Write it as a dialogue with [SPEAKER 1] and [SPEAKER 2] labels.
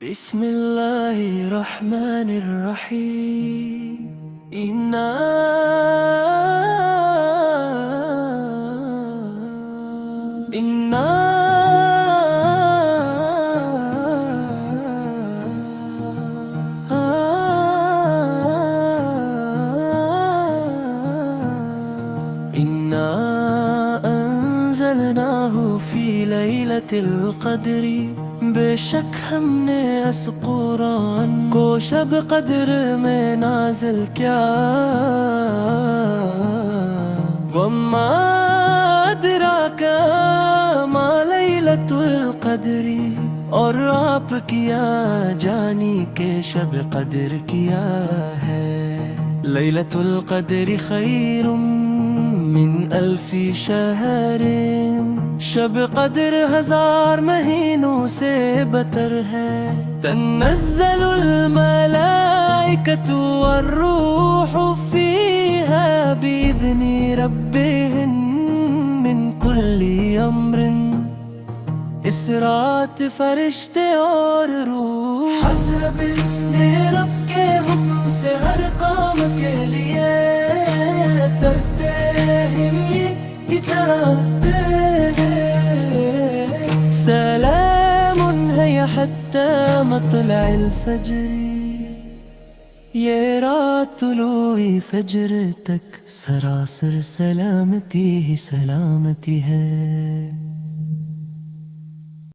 [SPEAKER 1] बिस्मिल्लाहिर्रहमानिर्रहीम। इन्ना इन्ना इन्ना अंज़लनाहु फी लैलतिल क़द्री। बेशक हमने इस कुरान को शब कद्र में नाज़िल किया। वम्मा अदराका मा लैलतुल क़द्री, और आप किया जानी के शब कद्र क्या है। लैलतुल क़द्री खैरुम मिन अल्फी शहरिन, शब कद्र 1000 महीनों से बतर है। तनज़्ज़लुल मलाइकतु वर्रूहु फीहा बिइज़्नि रब्बिहिम मिन कुल्ली अम्रिन। इस रात फरिश्ते और रूह हज़रत रब के हुक्म से हर काम के लिए तरते इतराते हैं। सलामुन हिय हत्ता मत्लअल फज्र, ये रात तुलूए फज्र तक सरासर सलामती ही सलामती है।